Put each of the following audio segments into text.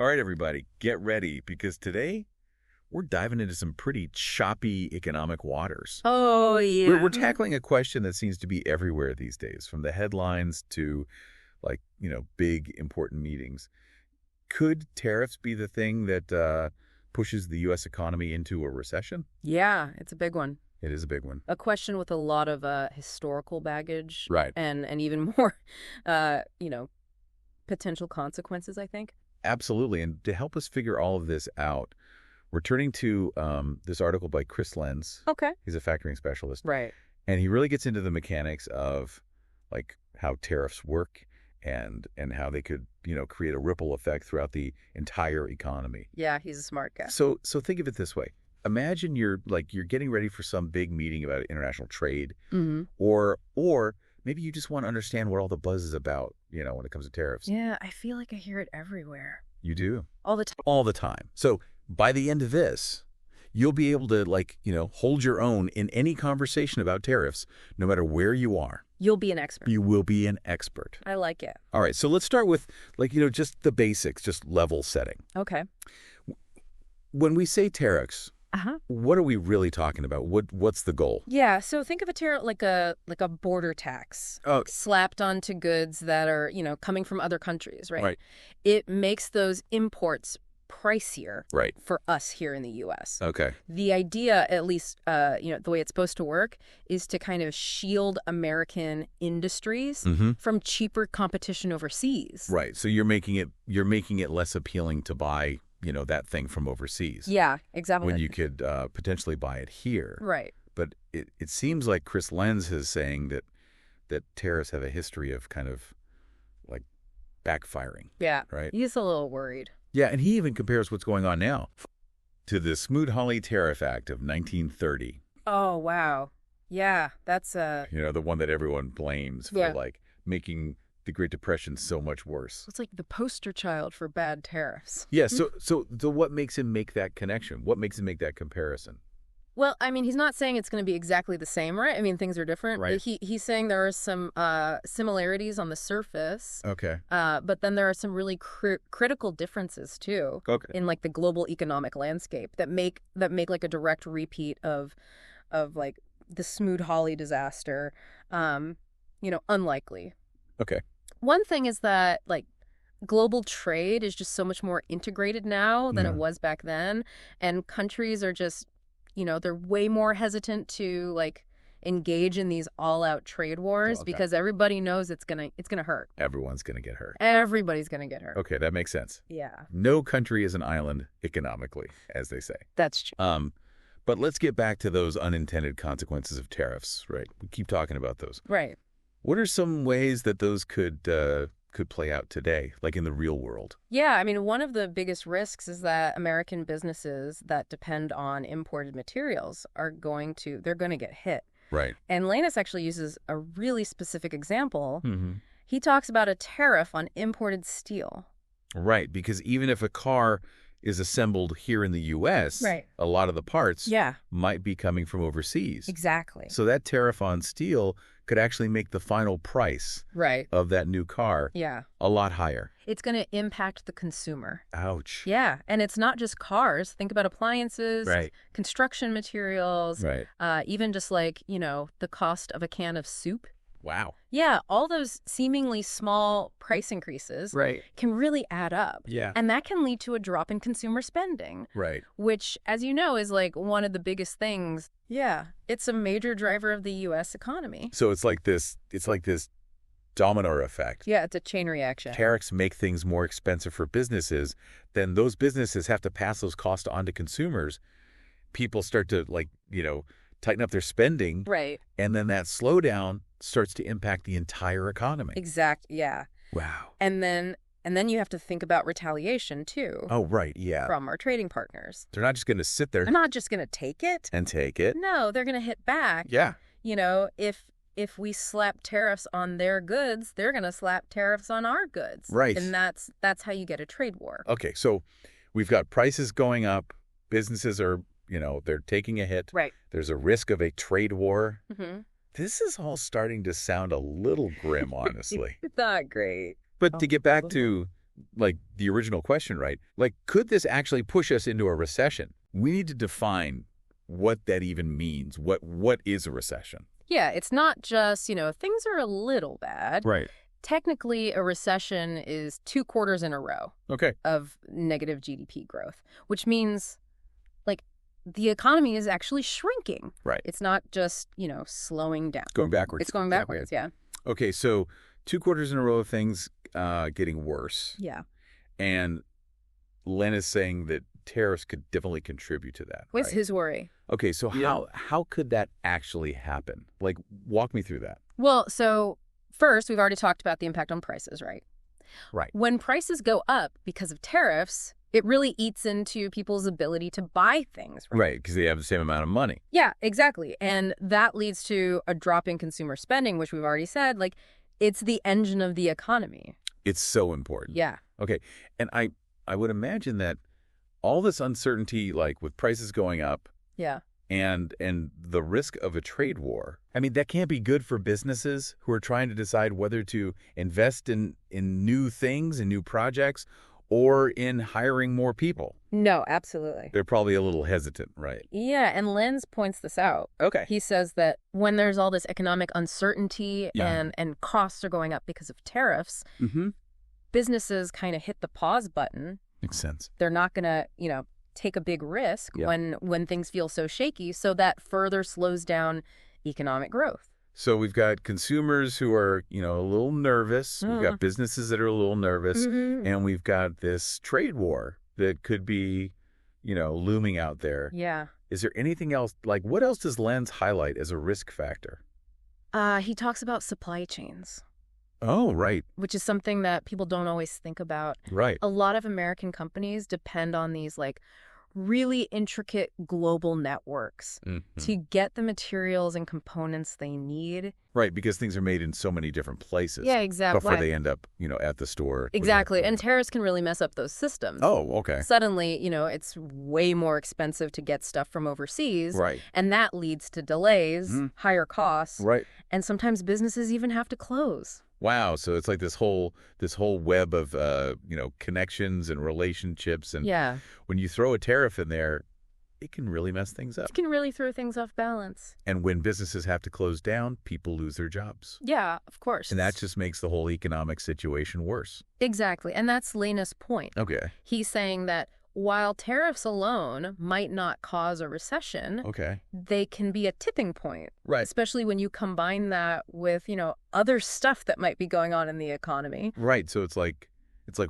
All right, everybody, get ready because today we're diving into some pretty choppy economic waters. Oh, yeah. We're tackling a question that seems to be everywhere these days, from the headlines to, big important meetings. Could tariffs be the thing that pushes the U.S. economy into a recession? Yeah, it's a big one. It is a big one. A question with a lot of historical baggage. Right. And even more, potential consequences, I think. Absolutely. And to help us figure all of this out, we're turning to this article by Chris Lehnes. Okay. He's a factoring specialist. Right. And he really gets into the mechanics of how tariffs work and how they could, create a ripple effect throughout the entire economy. Yeah, he's a smart guy. So think of it this way. Imagine you're getting ready for some big meeting about international trade, or maybe you just want to understand what all the buzz is about, when it comes to tariffs. Yeah, I feel like I hear it everywhere. You do? All the time. All the time. So by the end of this, you'll be able to hold your own in any conversation about tariffs, no matter where you are. You'll be an expert. You will be an expert. I like it. All right. So let's start with just the basics, just level setting. Okay. When we say tariffs, what are we really talking about? What's the goal? Yeah, so think of a tariff like a border tax slapped onto goods that are, coming from other countries, right? Right. It makes those imports pricier for us here in the U.S. Okay. The idea, at least, the way it's supposed to work, is to kind of shield American industries from cheaper competition overseas. Right. So you're making it less appealing to buy, that thing from overseas. Yeah, exactly. When you could potentially buy it here. Right. But it seems like Chris Lehnes is saying that tariffs have a history of kind of backfiring. Yeah. Right. He's a little worried. Yeah, and he even compares what's going on now to the Smoot-Hawley Tariff Act of 1930. Oh, wow. Yeah, that's the one that everyone blames for making the Great Depression so much worse. It's like the poster child for bad tariffs. Yeah, so what makes him make that connection? What makes him make that comparison? Well, I mean, he's not saying it's going to be exactly the same, right? I mean, things are different. Right. He's saying there are some similarities on the surface. Okay. But then there are some really critical differences too. Okay. In the global economic landscape that make a direct repeat of the Smoot-Hawley disaster, unlikely. Okay. One thing is that global trade is just so much more integrated now than it was back then, and countries are just they're way more hesitant to engage in these all-out trade wars because everybody knows it's gonna hurt. Everyone's gonna get hurt. Everybody's gonna get hurt. Okay, that makes sense. Yeah. No country is an island economically, as they say. That's true. But let's get back to those unintended consequences of tariffs, right? We keep talking about those. Right. What are some ways that those could play out today, in the real world? Yeah, I mean, one of the biggest risks is that American businesses that depend on imported materials they're going to get hit. Right. And Lehnes actually uses a really specific example. He talks about a tariff on imported steel. Right, because even if a car is assembled here in the U.S., a lot of the parts might be coming from overseas. Exactly. So that tariff on steel could actually make the final price of that new car a lot higher. It's going to impact the consumer. Ouch. Yeah, and it's not just cars. Think about appliances, construction materials, even just the cost of a can of soup. Wow. Yeah, all those seemingly small price increases can really add up. Yeah. And that can lead to a drop in consumer spending. Right. Which, as you know, is one of the biggest things. Yeah, it's a major driver of the U.S. economy. So it's like this domino effect. Yeah, it's a chain reaction. Tariffs make things more expensive for businesses. Then those businesses have to pass those costs on to consumers. People start to tighten up their spending. Right. And then that slowdown starts to impact the entire economy. Yeah. Wow. And then you have to think about retaliation too. Oh, right, yeah. From our trading partners. They're not just going to sit there. They're not just going to take it. And take it. No, they're going to hit back. Yeah. If we slap tariffs on their goods, they're going to slap tariffs on our goods. Right. And that's how you get a trade war. Okay, so we've got prices going up. Businesses are, they're taking a hit. Right. There's a risk of a trade war. Mm-hmm. This is all starting to sound a little grim, honestly. It's not great. But to get back to like the original question, right? Like, could this actually push us into a recession? We need to define what that even means. What is a recession? Yeah, it's not just, things are a little bad. Right. Technically, a recession is 2 quarters in a row Okay. of negative GDP growth, which means, like, the economy is actually shrinking. Right. It's not just, slowing down. Going backwards. It's going backwards, yeah. Okay, so 2 quarters in a row of things getting worse. Yeah. And Len is saying that tariffs could definitely contribute to that. What's right? his worry? Okay, so how could that actually happen? Like, walk me through that. Well, so first, we've already talked about the impact on prices, right? Right. When prices go up because of tariffs, it really eats into people's ability to buy things, right? Right, because they have the same amount of money. Yeah, exactly. And that leads to a drop in consumer spending, which we've already said, like, it's the engine of the economy. It's so important. Yeah. Okay, and I would imagine that all this uncertainty, like with prices going up, Yeah. and the risk of a trade war, I mean, that can't be good for businesses who are trying to decide whether to invest in new things and new projects or in hiring more people. No, absolutely. They're probably a little hesitant, right? Yeah, and Lehnes points this out. Okay. He says that when there's all this economic uncertainty and costs are going up because of tariffs, businesses kind of hit the pause button. Makes sense. They're not going to, take a big risk when things feel so shaky, so that further slows down economic growth. So we've got consumers who are, a little nervous. We've got businesses that are a little nervous. And we've got this trade war that could be, looming out there. Yeah. Is there anything else? Like, what else does Lens highlight as a risk factor? He talks about supply chains. Oh, right. Which is something that people don't always think about. Right. A lot of American companies depend on these, like, really intricate global networks to get the materials and components they need. Right, because things are made in so many different places. Yeah, exactly. Before they end up, at the store. Exactly. And tariffs can really mess up those systems. Oh, okay. Suddenly, it's way more expensive to get stuff from overseas. Right. And that leads to delays, higher costs. Right. And sometimes businesses even have to close. Wow, so it's like this whole web of connections and relationships, and when you throw a tariff in there, it can really mess things up. It can really throw things off balance. And when businesses have to close down, people lose their jobs. Yeah, of course. And that just makes the whole economic situation worse. Exactly, and that's Lehnes' point. Okay. He's saying that while tariffs alone might not cause a recession, they can be a tipping point. Right. Especially when you combine that with, other stuff that might be going on in the economy. Right. So it's like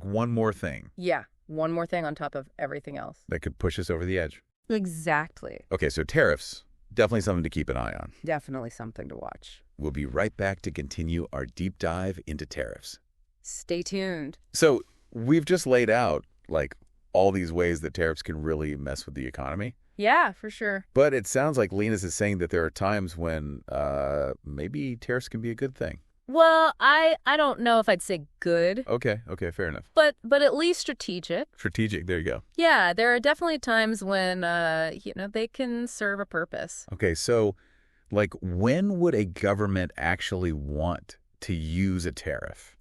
one more thing. Yeah. One more thing on top of everything else. That could push us over the edge. Exactly. Okay, so tariffs, definitely something to keep an eye on. Definitely something to watch. We'll be right back to continue our deep dive into tariffs. Stay tuned. So we've just laid out, like, all these ways that tariffs can really mess with the economy. Yeah, for sure. But it sounds like Lehnes is saying that there are times when maybe tariffs can be a good thing. Well, I don't know if I'd say good. Okay, fair enough. But at least strategic. Strategic, there you go. Yeah, there are definitely times when, they can serve a purpose. Okay, so, like, when would a government actually want to use a tariff?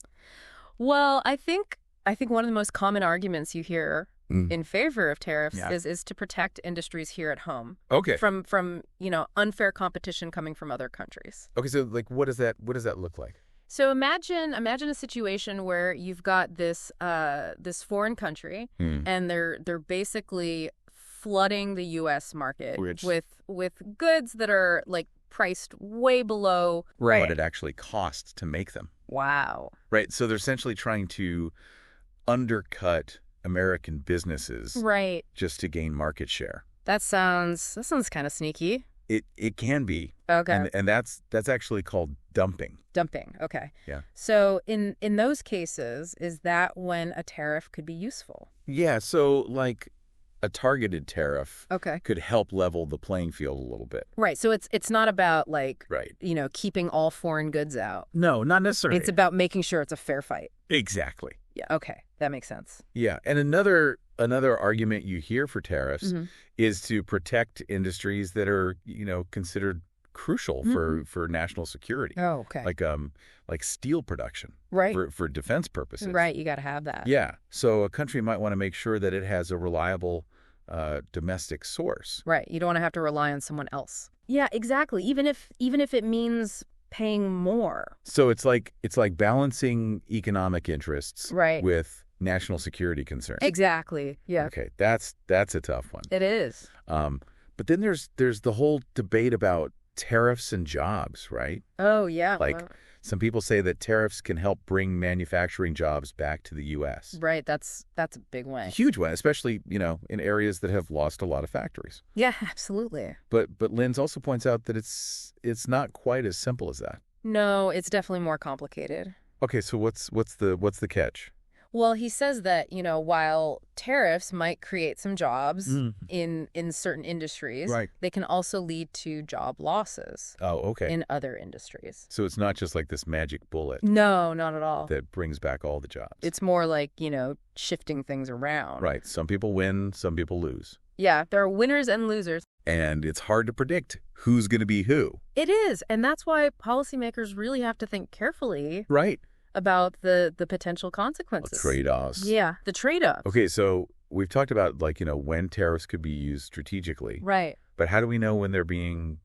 Well, I think one of the most common arguments you hear in favor of tariffs is to protect industries here at home. Okay. From unfair competition coming from other countries. Okay, so like what does that look like? So imagine a situation where you've got this foreign country and they're basically flooding the US market with goods that are like priced way below what it actually costs to make them. Wow. Right, so they're essentially trying to undercut American businesses just to gain market share. That sounds kind of sneaky. It can be. Okay. And that's actually called dumping. Dumping. Okay. Yeah. So in those cases, is that when a tariff could be useful? Yeah, so like a targeted tariff could help level the playing field a little bit. Right. So it's not about like keeping all foreign goods out. No, not necessarily. It's about making sure it's a fair fight. Exactly. Yeah. Okay. That makes sense. Yeah. And another argument you hear for tariffs is to protect industries that are, considered crucial for national security. Oh, okay. Like steel production. Right. For defense purposes. Right, you got to have that. Yeah. So a country might want to make sure that it has a reliable domestic source. Right. You don't want to have to rely on someone else. Yeah, exactly. Even if it means paying more. So it's like balancing economic interests Right. with national security concerns. Exactly. Yeah. Okay, that's a tough one. It is. But then there's the whole debate about tariffs and jobs, right? Oh, yeah. Like some people say that tariffs can help bring manufacturing jobs back to the U.S. Right. That's a big one. Huge one, especially, in areas that have lost a lot of factories. Yeah, absolutely. But Lehnes also points out that it's not quite as simple as that. No, it's definitely more complicated. Okay, so what's the catch? Well, he says that, while tariffs might create some jobs in certain industries, Right. they can also lead to job losses Oh, okay. in other industries. So it's not just like this magic bullet No, not at all. that brings back all the jobs. It's more like, shifting things around. Right. Some people win, some people lose. Yeah, there are winners and losers. And it's hard to predict who's going to be who. It is, and that's why policymakers really have to think carefully Right. about the potential consequences. Trade-offs. Yeah, the trade-offs. Okay, so we've talked about, when tariffs could be used strategically. Right. But how do we know when they're being,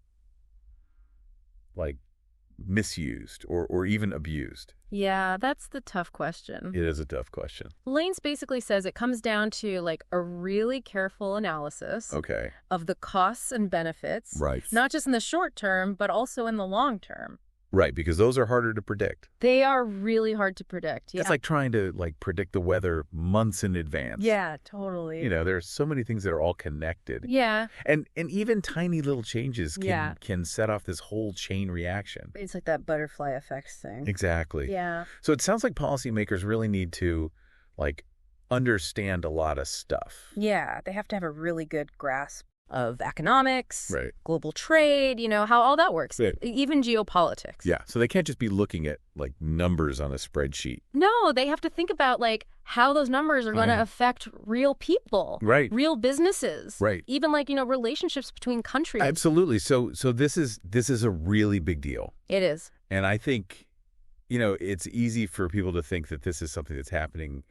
misused or even abused? Yeah, that's the tough question. It is a tough question. Lehnes basically says it comes down to a really careful analysis Okay. of the costs and benefits, Right. not just in the short term, but also in the long term. Right, because those are harder to predict. They are really hard to predict. Yeah. It's like trying to, predict the weather months in advance. Yeah, totally. There are so many things that are all connected. Yeah. And even tiny little changes Yeah. can set off this whole chain reaction. It's like that butterfly effect thing. Exactly. Yeah. So it sounds like policymakers really need to, understand a lot of stuff. Yeah, they have to have a really good grasp of economics, Right. global trade, how all that works, Right. even geopolitics. Yeah. So they can't just be looking at, numbers on a spreadsheet. No, they have to think about, how those numbers are going to affect real people. Right. Real businesses. Right. Even, relationships between countries. Absolutely. So this is a really big deal. It is. And I think, it's easy for people to think that this is something that's happening,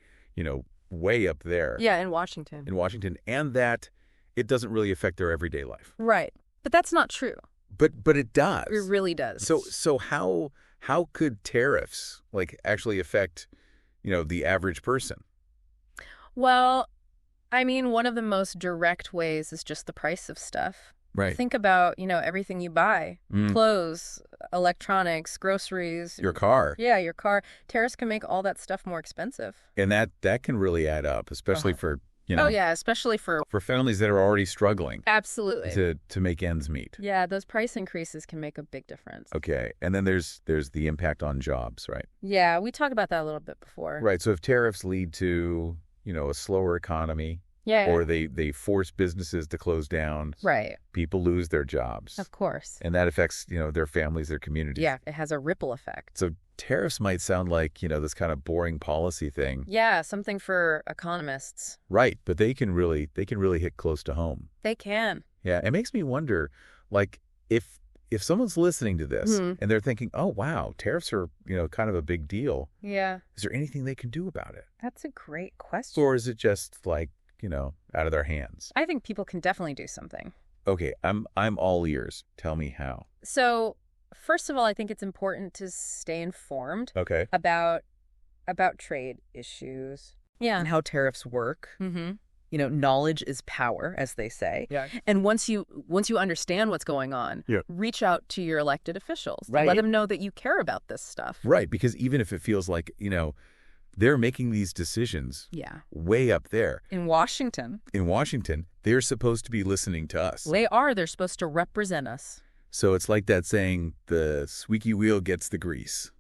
way up there Yeah, in Washington. in Washington, and that it doesn't really affect their everyday life. Right. But that's not true. But it does. It really does. So how could tariffs actually affect, the average person? Well, I mean, one of the most direct ways is just the price of stuff. Right. Think about, everything you buy. Clothes, electronics, groceries. Your car. Yeah, your car. Tariffs can make all that stuff more expensive. And that can really add up, especially for, Oh, yeah, especially for families that are already struggling absolutely to make ends meet. Yeah, those price increases can make a big difference. Okay. And then there's the impact on jobs, right? Yeah, we talked about that a little bit before. Right. So if tariffs lead to, a slower economy, Yeah. or they force businesses to close down, Right. people lose their jobs. Of course. And that affects, their families, their communities. Yeah, it has a ripple effect. So tariffs might sound like, this kind of boring policy thing. Yeah, something for economists. Right. But they can really hit close to home. They can. Yeah. It makes me wonder, if someone's listening to this and they're thinking, oh, wow, tariffs are, kind of a big deal. Yeah. Is there anything they can do about it? That's a great question. Or is it just out of their hands? I think people can definitely do something. Okay. I'm all ears. Tell me how. So, first of all, I think it's important to stay informed Okay. about trade issues. Yeah. And how tariffs work. Mm-hmm. Knowledge is power, as they say. Yeah. And once you understand what's going on, Yeah. reach out to your elected officials. Right. Let them know that you care about this stuff. Right. Because even if it feels like, they're making these decisions Yeah. way up there In Washington, in Washington, they're supposed to be listening to us. they're supposed to represent us. So it's like that saying, the squeaky wheel gets the grease.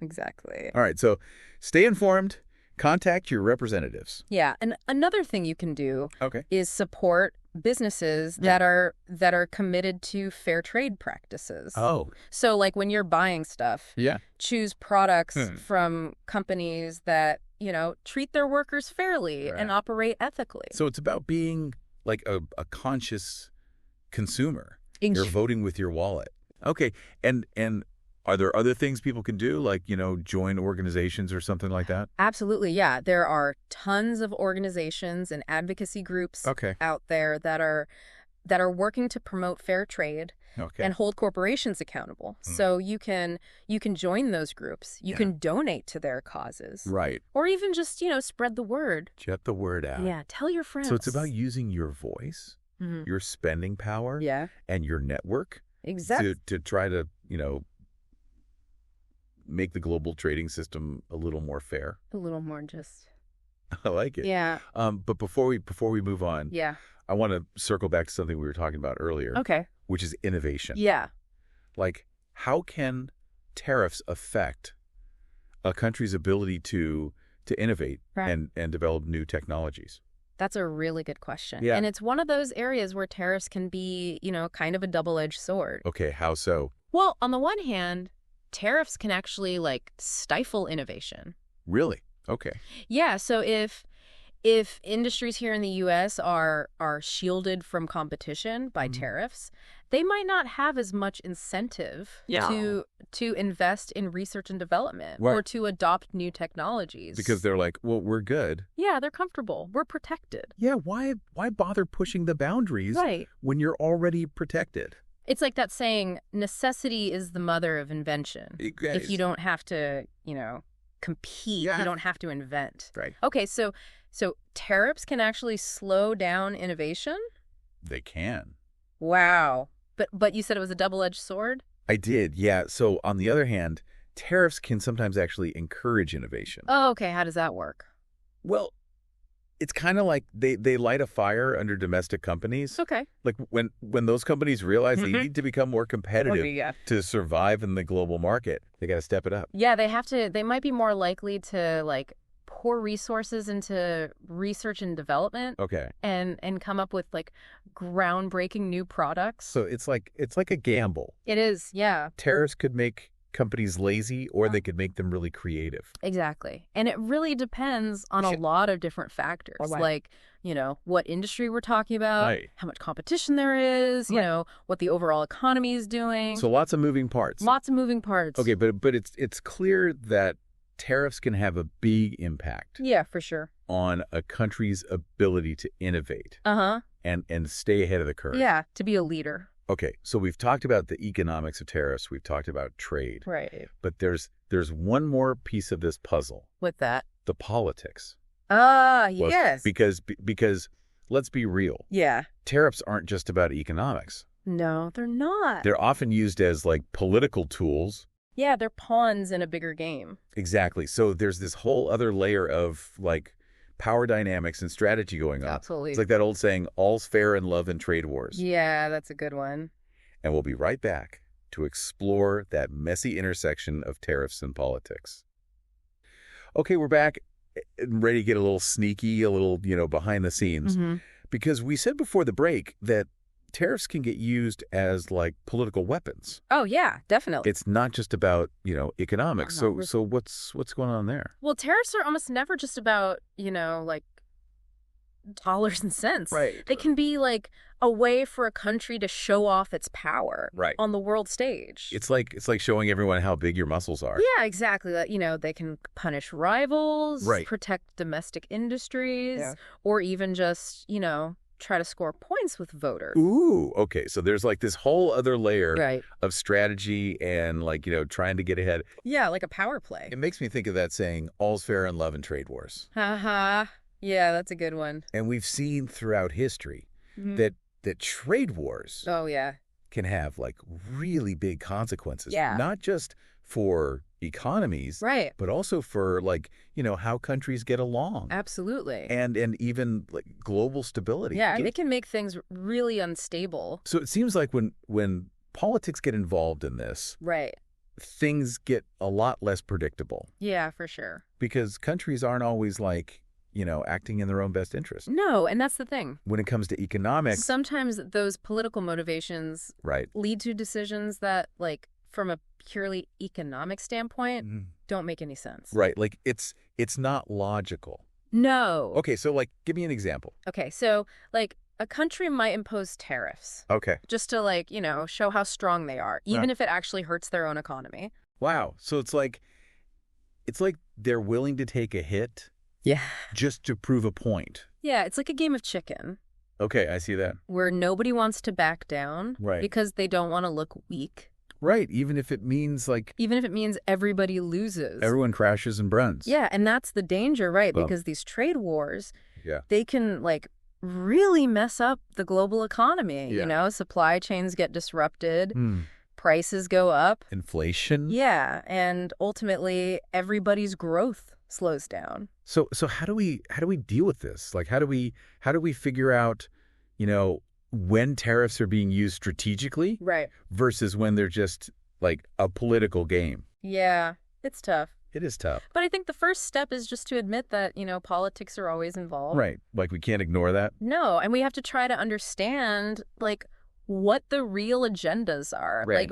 Exactly. All right. So stay informed. Contact your representatives. Yeah. And another thing you can do Okay. is support businesses that are committed to fair trade practices. Oh. So when you're buying stuff, Yeah. choose products from companies that, treat their workers fairly and Right. operate ethically. So it's about being a conscious consumer. In- You're voting with your wallet. Okay. And are there other things people can do, like, join organizations or something like that? Absolutely, yeah. There are tons of organizations and advocacy groups Okay. out there that are working to promote fair trade Okay. and hold corporations accountable. So you can join those groups. You can donate to their causes. Right. Or even just, spread the word. Get the word out. Yeah, tell your friends. So it's about using your voice, your spending power, Yeah, and your network exactly. to try to, make the global trading system a little more fair. A little more just. I like it. Yeah. But before we move on, Yeah. I want to circle back to something we were talking about earlier, Okay. which is innovation. Yeah. Like, how can tariffs affect a country's ability to innovate Right. and develop new technologies? That's a really good question. Yeah. And it's one of those areas where tariffs can be, kind of a double-edged sword. Okay, how so? Well, on the one hand, tariffs can actually stifle innovation. Really? Okay. Yeah, so if industries here in the US are shielded from competition by tariffs, they might not have as much incentive to invest in research and development Right. or to adopt new technologies. Because they're like, well, we're good. Yeah, they're comfortable. We're protected. Yeah, why bother pushing the boundaries Right. when you're already protected? It's like that saying, necessity is the mother of invention. If you don't have to, compete, Yeah. you don't have to invent. Right. Okay, so tariffs can actually slow down innovation? They can. Wow. But you said it was a double-edged sword? I did, yeah. So on the other hand, tariffs can sometimes actually encourage innovation. Oh, okay. How does that work? Well, it's kind of like they light a fire under domestic companies. Okay. Like when those companies realize they need to become more competitive yeah. to survive in the global market, they got to step it up. Yeah, they might be more likely to pour resources into research and development Okay. and come up with groundbreaking new products. So it's like a gamble. It is, yeah. Tariffs could make companies lazy, or they could make them really creative. Exactly. And it really depends on a lot of different factors, Right. like, what industry we're talking about, Right. how much competition there is, what the overall economy is doing. So lots of moving parts. Lots of moving parts. Okay, but it's clear that tariffs can have a big impact Yeah, for sure. on a country's ability to innovate Uh-huh. and stay ahead of the curve. Yeah, to be a leader. Okay, so we've talked about the economics of tariffs. We've talked about trade. Right. But there's one more piece of this puzzle, With that. the politics. Ah, Well, yes. Because let's be real. Yeah. Tariffs aren't just about economics. No, they're not. They're often used as political tools. Yeah, they're pawns in a bigger game. Exactly. So there's this whole other layer of power dynamics and strategy going on. Absolutely. It's like that old saying, all's fair in love and trade wars. Yeah, that's a good one. And we'll be right back to explore that messy intersection of tariffs and politics. Okay, we're back and ready to get a little sneaky, a little, behind the scenes. Because we said before the break that tariffs can get used as political weapons. Oh, yeah, definitely. It's not just about, economics. Uh-huh. So what's going on there? Well, tariffs are almost never just about, dollars and cents. Right. They can be a way for a country to show off its power Right. on the world stage. It's like showing everyone how big your muscles are. Yeah, exactly. They can punish rivals, Right. protect domestic industries, Yeah. or even just, try to score points with voters. Ooh, okay. So there's this whole other layer Right. of strategy and trying to get ahead. Yeah, like a power play. It makes me think of that saying, all's fair in love and trade wars. Haha. Yeah, that's a good one. And we've seen throughout history Mhm. that trade wars Oh, yeah. can have really big consequences. Yeah. Not just for economies, Right. but also for how countries get along. Absolutely. And even global stability. Yeah, and it can make things really unstable. So it seems like when politics get involved in this, Right. things get a lot less predictable Yeah, for sure. because countries aren't always acting in their own best interest. No, and that's the thing. When it comes to economics, Sometimes those political motivations right. lead to decisions that, from a purely economic standpoint, don't make any sense. Right. It's not logical. No. Okay, so give me an example. Okay, so, A country might impose tariffs Okay. just to, like, show how strong they are, even if it actually hurts their own economy. Wow. So it's like they're willing to take a hit Yeah. just to prove a point. Yeah, it's like a game of chicken Okay, I see that. where nobody wants to back down Right. because they don't want to look weak, Right, even if it means like even if it means everybody loses. everyone crashes and burns. Yeah, and that's the danger, right? Well, Because these trade wars, Yeah. they can, like, really mess up the global economy. Yeah. Supply chains get disrupted, Hmm. prices go up. Inflation. Yeah, and ultimately everybody's growth slows down. So how do we deal with this? Like how do we figure out, when tariffs are being used strategically Right. versus when they're just like a political game? Yeah, it's tough. It is tough. But I think the first step is just to admit that, politics are always involved. Right. Like we can't ignore that. No, and we have to try to understand, like, what the real agendas are. Right. Like,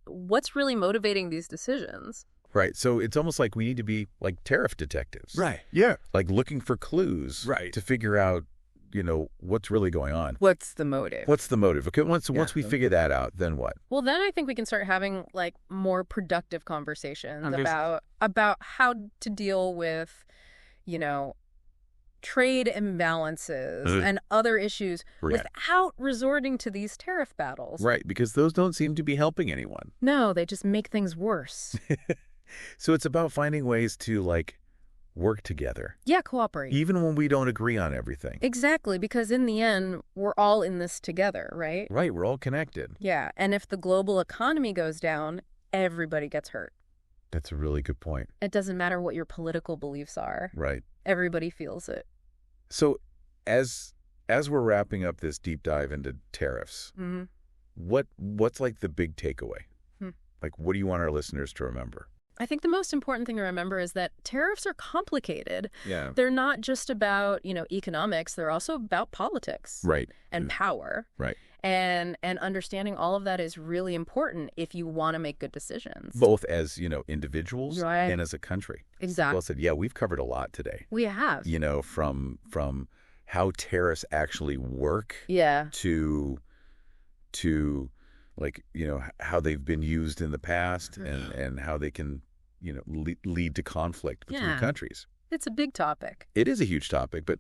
what's really motivating these decisions? Right. So it's almost like we need to be like tariff detectives. Right. Yeah. Like looking for clues. Right. To figure out, what's really going on. What's the motive? What's the motive? Okay, once we Yeah. figure that out, then what? Well, then I think we can start having, like, more productive conversations And there's- about how to deal with, trade imbalances Mhm. and other issues Right. without resorting to these tariff battles. Right, because those don't seem to be helping anyone. No, they just make things worse. So it's about finding ways to like work together, Yeah, cooperate. even when we don't agree on everything. Exactly, because in the end, we're all in this together, right? Right, we're all connected. Yeah, and if the global economy goes down, everybody gets hurt. That's a really good point. It doesn't matter what your political beliefs are. Right. Everybody feels it. So as we're wrapping up this deep dive into tariffs, Mm-hmm. what's like the big takeaway? Like what do you want our listeners to remember? I think the most important thing to remember is that tariffs are complicated. Yeah. They're not just about, economics. They're also about politics Right. and power. Right. And understanding all of that is really important if you want to make good decisions. Both as, individuals Right. and as a country. Exactly. Well said. Yeah, we've covered a lot today. We have. From how tariffs actually work Yeah. to like, how they've been used in the past and how they can, lead to conflict between Yeah. countries. It's a big topic. It is a huge topic, but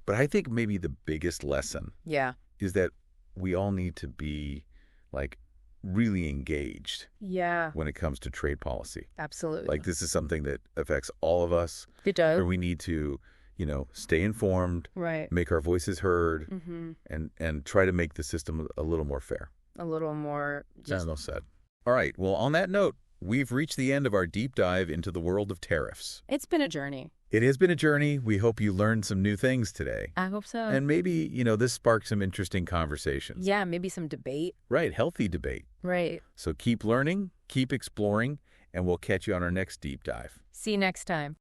I think maybe the biggest lesson Yeah. is that we all need to be like really engaged Yeah. when it comes to trade policy. Absolutely. Like this is something that affects all of us, it where does. we need to, stay informed, Right. make our voices heard, Mm-hmm. and try to make the system a little more fair. A little more just Well said. All right. Well, on that note, we've reached the end of our deep dive into the world of tariffs. It's been a journey. It has been a journey. We hope you learned some new things today. I hope so. And maybe, this sparked some interesting conversations. yeah, maybe some debate. Right. Healthy debate. Right. So keep learning, keep exploring, and we'll catch you on our next deep dive. See you next time.